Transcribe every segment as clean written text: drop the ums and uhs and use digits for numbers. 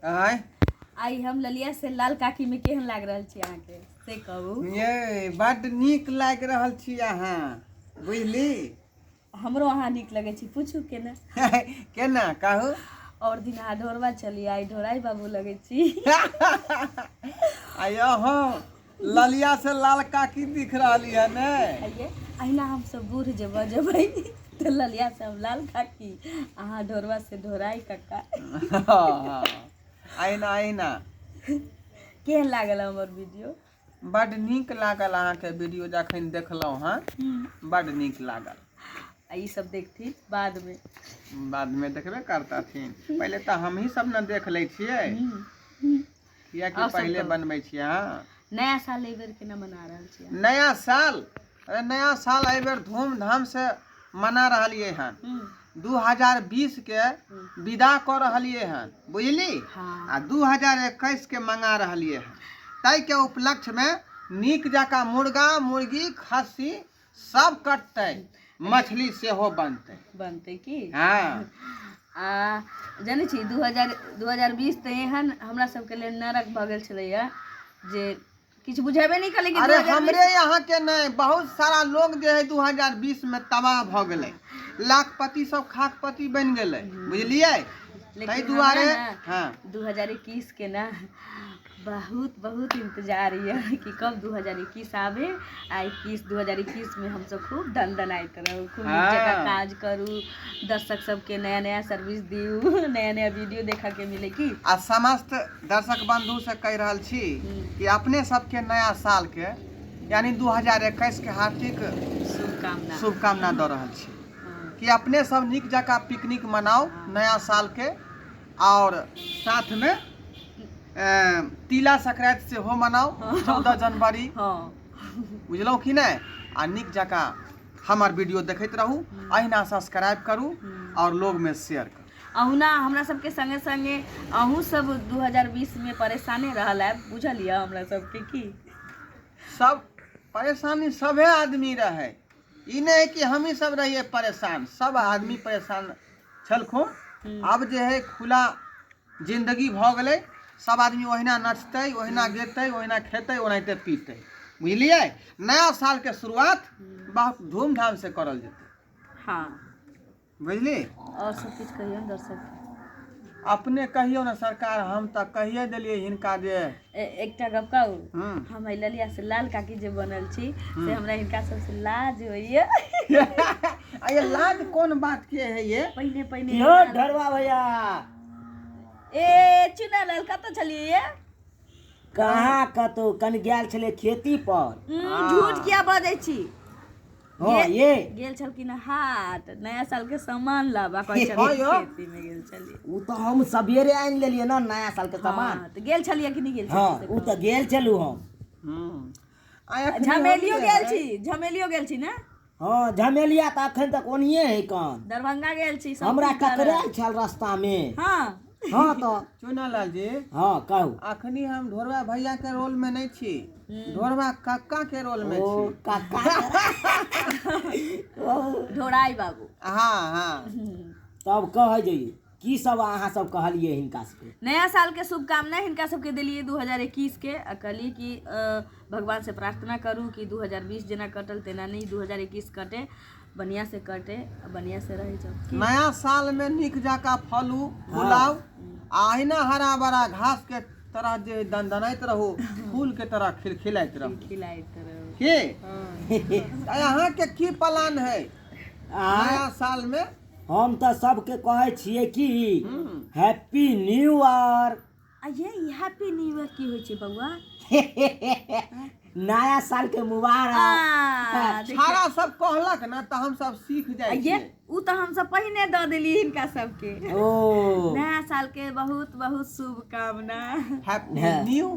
आय आई हम ललिया से लाल काकी में केहन लाग रहल छी अहाँ के से कहू। ये बड नीक लाग रहल छी अहाँ बुझली। हमरो अहाँ नीक लगे छी, पूछू केना। केना कहू। और दिन अहाँ ढोरवा चली आई ढोराई बाबू लगे छी। आयो हाँ ललिया से लाल काकी दिख रही है ने। अहिना हम सब बूढ़ जे बजबै तो ललिया से हम लाल काकी, अहाँ ढोरवा से ढोराई काका। अहिना अहिना केहन लागल हमर वीडियो। बड नीक लागल अहाँ के वीडियो जखन देखलहुँ हाँ बड नीक लागल। ई सब देखती बाद में देखबे करता थी। पहले तो हम ही सब न देख ले छियै कियाकि पहले बनबै छियै। हाँ नया साल एहि बेर केना मना रहल छियै। नया साल अरे नया साल एहि बेर धूमधाम से मना रहलियै हन। 2020 के विदा कर रहलियै हन बुझली। आ 2021 के मंगा रहलियै हन। ताहि के उपलक्ष्य में नीक जका मुर्गा मुर्गी खस्सी सब कटतै, मछली सेहो बनतै की। हाँ जानै छी 2020 तो एहन हमरा सबके लेल नरक भऽ गेल छलैया जे किछु बुझेबे नहीं कले। अरे हमरे यहाँ के नहीं बहुत सारा लोग जे है 2020 में तबाह भ गए, लाखपति सब खाकपति बन गए बुझलिए। ताहि दुआरे 2021 के ना बहुत इंतजार है कि कब 2021 आवे। आ 2021 में हम सब खूब दनदनाइत रहू, खूब जगह काज करू, दर्शक सबके नया नया सर्विस दियू, नया नया वीडियो देखा के मिले की। आ समस्त दर्शक बंधु से कह रहल छी कि अपने सबके नया साल के यानी 2021 के हार्दिक शुभकामना दे रहल छी कि अपने सब निक जका पिकनिक मनाओ नया साल के। और साथ में तिला संक्रांति से हो मनाओ 14 जनवरी बुझलौ कि नहीं। आ निक जका हमार वीडियो देखते रहू, अहिना सब्सक्राइब करू और लोग में शेयर करू। अहुना हमरा सबके संगे संगे अहू सब 2020 में परेशाने रहल है बुझलिए। हमरा सबके की सब परेशानी सभे आदमी रहे, ई नहीं कि हम ही सब रहिए परेशान, सब आदमी परेशान छलखुन। अब जे है खुला जिंदगी भ गए, सब आदमी ओहिना नचते ओहिना गेते ओहिना खेते ओनाहिते पीते बुझलिए। नया साल के शुरुआत बहुत धूमधाम से करल जेते। हाँ बुझली। और सब कुछ कहियो दर्शक अपने कहियो ना सरकार, हम तो कहिए दिलिए हिनका जे एकटा गप कहू। हम ललिया से लाल काकी जे बनल छी से हमरा हिनका सबसे लाज होइए। ये लाज कौन बात के है ये। पहिने यो ढरवा भैया ए चुना लाल कत छलिए ये। कहाँ कतो कन गेल छले खेती पर। झूठ किया बजै छी। हाँ ये गेल छलकिन हाट नया साल के सामान लाबा कहै छलिए खेती में गेल छलिए। उ तो हम सवेरे आइन लेलिए ना नया साल के सामान। तो गेल छलिए कि नहीं गेल हाँ उ तो गेल चलू हम। झमेलियो गेल छी ना। हाँ झमेलिया तो अखन तक ओनिए है कान। दरभंगा गेल छी हमरा टकराल छल रास्ता में। हाँ हाँ तो चुनालाल जी हाँ कहू। अखनी हम ढोरवा भैया के रोल में नहीं छी, ढोरवा काका के रोल में छी। काका ढोराई बाबू। हाँ तब कह जाइए की सब अहाँ सब कहलिए हिनका से। नया साल के शुभकामना हिनका सबके दिलिए 2021 के। कहली कि भगवान से प्रार्थना करूँ कि 2020 जना कटल तेना नहीं 2021 कटे, बढ़िया से कटे, बढ़िया से रह जाओ। नया साल में निक जका फलू फुलाओ, अहिना हरा भरा घास के तरह जे दनदनाइत रहो, फूल के तरह खिलखिलाइत रहो। के यहाँ के की प्लान है नया साल में। हम तो सबके कहे छिए कि हैप्पी न्यू ईयर। ये हैप्पी न्यू ईयर की होय छै बउआ। नया साल के मुबारक। सारा सब कहलक ना तो हम सब सीख जाए छिए। उ तो हम सब पहिने द देली हिनका सबके। नया साल के बहुत बहुत शुभकामना। हैप्पी न्यू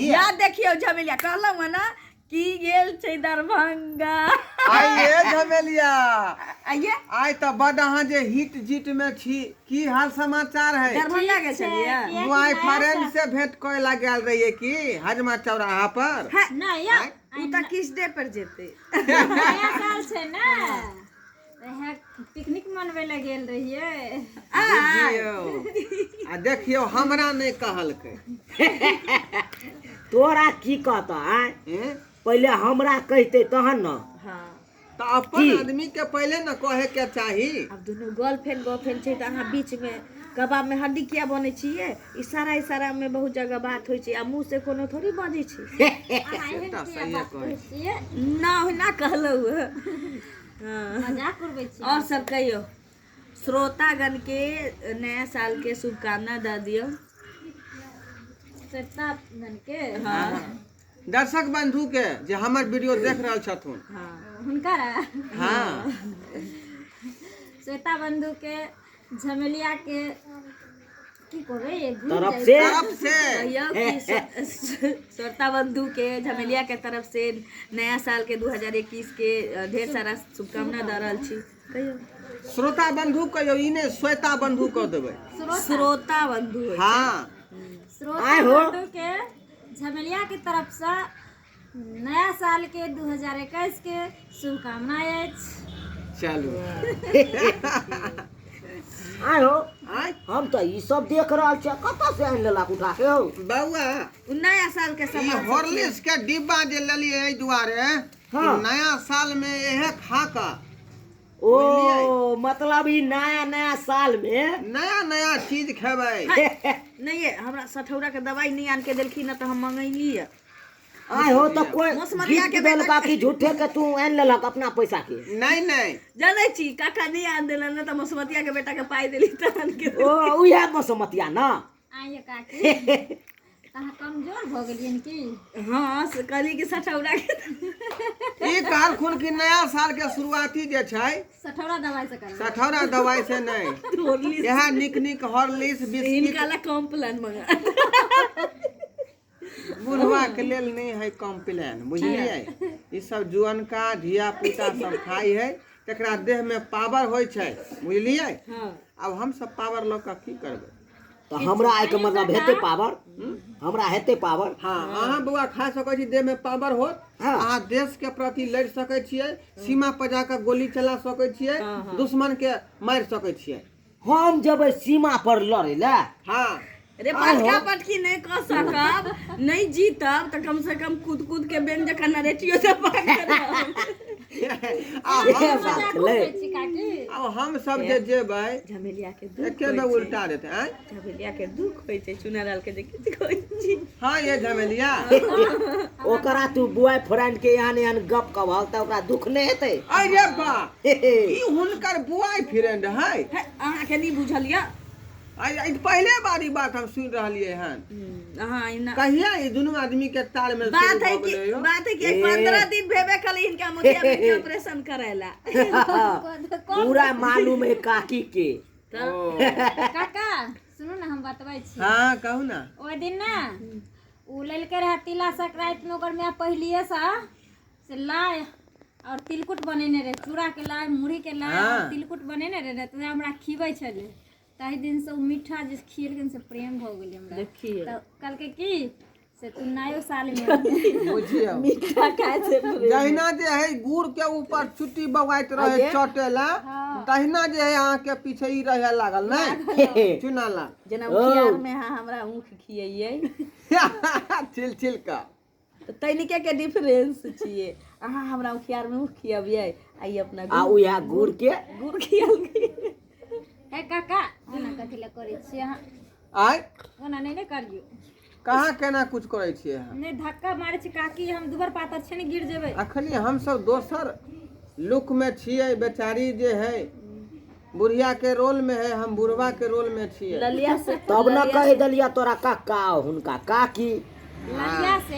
याद देखियो झमेलिया कहलहुँ ना की गेल छै दरभंगा। आइए झमेलिया आइए आइ तो बड अहाँ जे हिट जीट में छी, की हाल समाचार है। दरभंगा गेल छलिए। बुआई फ्रेंड से भेंट करै ला गेल रहिए की हजमा चौराहा पर। नहीं उ त किस डे पर जेते। नया साल छै ना पिकनिक मनबै लए गेल रहियै बुझियौ आ देखियौ हमरा नहीं कहलकै तोरा की कहता आय हैं? पहले हमरा कहते तहन न हाँ तो अपन आदमी के पहले न कहे के चाही। अब दुनू गर्लफ्रेंड छै तऽ अहाँ बीच में कबाब में हड्डी किया बने छियै? इशारा में बहुत जगह बात होइ छै आ मुंह से कोनो थोड़ी बजै छै। सेटा सही कहै छियै ना कहलौ हाँ मजाक उड़बै छियै और सब कहियो श्रोतागण के नया साल के शुभकामना दे दियो। श्रोतागण के हाँ दर्शक बंधु के जे हमर वीडियो देख रहल छथुन हाँ हुनकर हाँ श्वेता बंधु के झमेलिया के की कहबै तरफ से कहियो कि श्रोता बंधु के झमेलिया के तरफ से नया साल के 2021 के ढेर सारा शुभकामना दे रहल छी। कहियो श्रोता बंधु कहियो ई ने श्वेता बंधु कह देबै। श्रोता बंधु हाँ श्रोता बंधु के झमेलिया के तरफ से नया साल के 2021 के शुभकामना अछि। चलू आय हो आय हम तो ई सब देख रहल छियै कतऽ से आनि लेलक उठा के हो बउआ नया साल के ई सामान हॉर्लिक्स के डिब्बा जे लेलिए एहि दुआरे कि हाँ। नया साल में यह खा का ओ मतलब ई नया साल में नया नया चीज खेबै। नहीं है हमरा सठौरा के दवाई नहीं आन के देलखिन न तो हम मंगैली है। आय हो तो कोई मौसमरिया के गिफ्ट देलका कि झूठे के तू आनि लेलक अपना पैसा के नहीं नहीं जानै छी काका नहीं आन देलन न तो मौसमतिया के बेटा के पाई देली तहन के ओ उहे मौसमतिया ना आइए काकी अहाँ कमजोर भ गेलियन की? हाँ से कहली कि सठौरा के ई कहलखुन कि नया साल के शुरुआती जे छै सठौरा दवाई से कर सठौरा दवाई से नहीं हॉर्लिक्स यह निक हॉर्लिक्स बिस्किट इनका ला कॉम्प्लान मंगा बुढ़वा के लेल नहीं है कॉम्प्लेन बुझलिए। ई सब जुअन का धिया पुता सब खाई है तकरा देह में पावर होय छै बुझलिए। हाँ अब हम सब पावर ल के की करबै? तो हमरा आय के मतलब हेते पावर हमरा हेते पावर हाँ अहाँ बउआ खा सकै छी देह में पावर होत। हाँ। अहाँ देश के प्रति लड़ सकै छियै सीमा पर जाकर गोली चला सकै छियै दुश्मन के मार सकै छियै। हम जब सीमा पर लड़े ला हाँ रे पटका पटकी नहीं कर सकब नहीं जीतब तो कम से कम कूद कूद के बेन जखन नरेटियो से पार करब। अब हम सब जे जेबै झमेलिया के दुख एके में उल्टा देते हैं। झमेलिया के दुख होइ छै चुना डाल के जे किछ कहै छी। हाँ ये झमेलिया ओकरा तू बॉयफ्रेंड के यहाँ गप कहल त ओकरा दुख नहीं हेते। अरे बा ई हुनकर बॉयफ्रेंड है। अहाँ के नहीं बुझलिया पहले बारी बात हम सुन रहलिए हन। हाँ इना कहिया ई दोनों आदमी के ताल में बात है कि 15 दिन भेबे कल इनका मोतिया में ऑपरेशन करेला पूरा मालूम है काकी के। काका सुनू ना हम बतबै छी। हाँ कहू ना। ओइ दिन ना उ लेलके रहे तिला संक्रांति में ओकर में पहलिए से लाय और तिलकुट बनेने रहे चूड़ा के लाय मुरही के लाय और तिलकुट बनेने रहे तो हमरा खिबै छले ताहि दिन से उ मीठा जे खियलखिन से प्रेम भ गेलै हमरा। देखिए तो कल के की से तू नयो साल में बुझियो मीठा खाए से जहिना जे है गुड़ के ऊपर चुट्टी बगाइत रहे चटेला तहिना जे है अहाँ के पीछे ई रहे लागल नहीं चुनाला जना उखियार में हमरा ऊख खियैयै छिल छिल का तो तैनिके के डिफरेंस छिए। अहाँ हमरा उखियार में ऊख खियबियै आ ई अपना आ उया गुड़ खियलकै। हे काका ओना कथि ले करै छी अहाँ? आय ओना नहीं करियो कहाँ केना कुछ करे छियै हम? नहीं धक्का मारे छी काकी हम दुबर पातर छै ने गिर जेबै। अखनी हम सब दोसर लुक में छियै बेचारी जे है बुढ़िया के रोल में है हम बुढ़वा के रोल में छियै। ललिया से तब न कह दलिया तोरा काका हुनका काकी ललिया से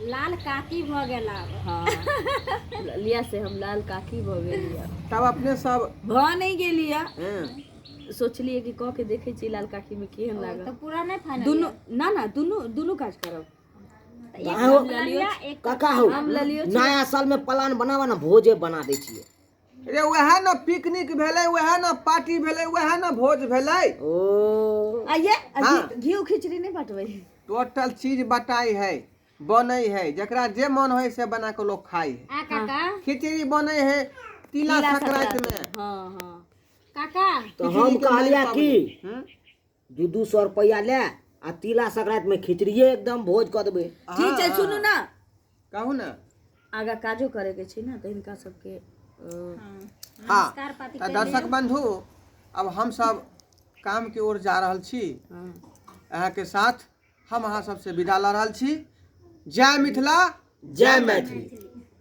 लाल काकी भ गेल आब। हाँ ललिया से हम लाल काकी भ गेलिया तब अपने सब भ नहीं गेलिया हैं। सोचलिए कि कह के देखे छी लाल काकी में केहन तो लागल। पूरा नहीं फाइनल दुनु ना दुनु काज करब। एक काका हो हम ललियो नया साल में प्लान बनावा ना भोजे बना दे छिए। रे वह न पिकनिक भेलै वह न पार्टी भेलै वह न भोज भेलै। ओ आइए हाँ। घी खिचड़ी नहीं बटबै टोटल चीज बटाई है बनै है जकरा जे मन है से बना के लोग खाई है। आ काका खिचड़ी बनै है तिला संक्रांति में। हाँ हाँ काका तो हम कहलिया कि हम्म? 200 रुपया ले आ तिला संक्रांति में खिचड़िए एकदम भोज कर देबे। ठीक है सुनू ना कहू ना। आगा काजो करे के छै ना तो इनका सबके हाँ नमस्कार पाती तो दर्शक बंधु अब हम सब काम की ओर जा रहल छी। अहाँ के साथ हम अहाँ सबसे विदा ल रहल छी। जय मिथिला जय मैथिली।